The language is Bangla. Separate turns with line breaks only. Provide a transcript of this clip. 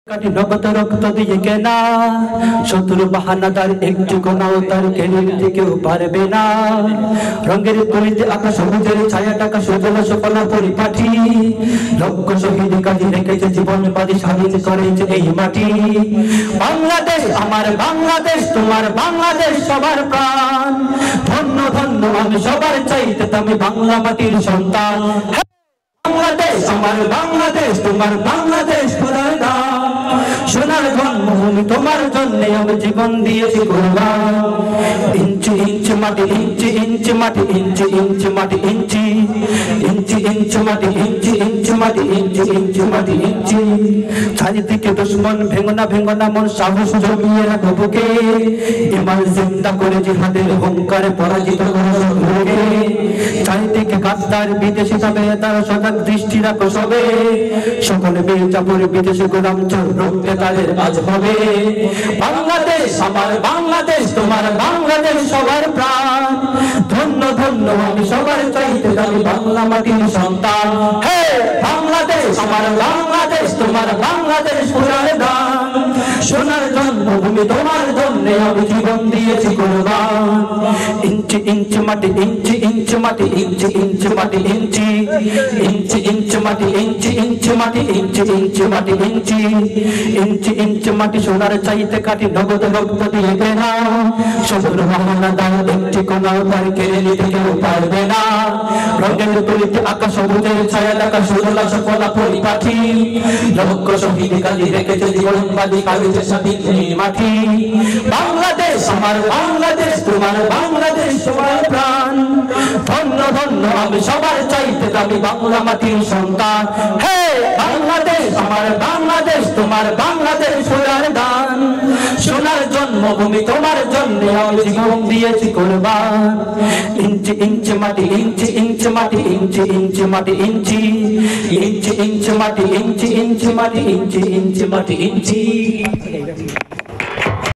কাটি নগদ রক্ত দিয়ে কেনা শত্রু বাহানাদার একটু কোনাও তার কেড়ে নিতে কেউ পারবে না। রঙের তুলিতে আকাশ সবুজের ছায়া টাকা সুজল সফলা পরিপাঠি লক্ষ শহীদ কাজী রেখেছে জীবন বাজি স্বাধীন করেছে এই মাটি। বাংলাদেশ আমার বাংলাদেশ তোমার বাংলাদেশ সবার প্রাণ। ধন্য ধন্য আমি সবার চাইতে তুমি বাংলা মাটির সন্তান। বাংলাদেশ আমার বাংলাদেশ তোমার বাংলাদেশ খোদার দান। সোনার জন্মভূমি তোমার জন্য আমি জীবন দিয়েছি কুরবান। ইঞ্চি ইঞ্চি মাটি ইঞ্চি ইঞ্চি মাটি ইঞ্চি ইঞ্চি মাটি ইঞ্চি ইঞ্চি ইঞ্চি মাটি ইঞ্চি ইঞ্চি মাটি ইঞ্চি ইঞ্চি মাটি ইঞ্চি। চারিদিকে দুশ্মন ভেঙো না মন সাহস জমিয়ে রাখো বুকে। ইমান জিন্দা করে জিহাদের হুঙ্কারে পরাজিত করো শত্রুকে। চারিদিকে গাদ্দার বিদেশি তবে তার সজাগ দৃষ্টি রাখো সবে। সকলে মির্জাপুর বিদেশি গোলাম চোর রক্তে তাদের আজ হবে। বাংলাদেশ আমার বাংলাদেশ তোমার বাংলাদেশ সবার প্রাণ। ধন্য ধন্য আমি সবার চাইতে আমি বাংলা মাটির সন্তান। হে বাংলাদেশ আমার বাংলাদেশ তোমার বাংলাদেশ পুরার দান। সোনার জন্মভূমি তোমার জন্য আমি জীবন দিয়েছি কুরবান। ইঞ্চি ইঞ্চি মাটি ইঞ্চি ইঞ্চি মাটি ইঞ্চি ইঞ্চি মাটি ইঞ্চি ইঞ্চি ইঞ্চি মাটি ইঞ্চি ইঞ্চি মাটি ইঞ্চি ইঞ্চি মাটি ইঞ্চি ইঞ্চি ইঞ্চি মাটি সোনার চাইতে কাটি নগদ রক্ত দিয়ে কেনা শত্রু বাহানাদার একটি কোনাও তার কেড়ে নিতে কেউ পারবে না। রঙের তুলিতে আকাশ সবুজের ছায়া টাকা সুজলা সফলা পরিপাঠি লক্ষ শহীদ কাজী রেখেছে জীবন বাজি কাঁদিছে স্বাধীন এই মাটি। বাংলাদেশ আমার বাংলাদেশ তোমার বাংলাদেশ সবার প্রাণ। ধন্য ধন্য আমি সবার চাইতে আমি বাংলা মাটির সন্তান। হে বাংলাদেশ আমার বাংলাদেশ তোমার বাংলাদেশ সোনার দান। সোনার জন্মভূমি তোমার জন্য আমি জীবন দিয়েছি কুরবান। ইঞ্চি ইঞ্চি মাটি ইঞ্চি ইঞ্চি মাটি ইঞ্চি ইঞ্চি মাটি ইঞ্চি ইঞ্চি ইঞ্চি মাটি ইঞ্চি ইঞ্চি মাটি ইঞ্চি ইঞ্চি মাটি ইঞ্চি।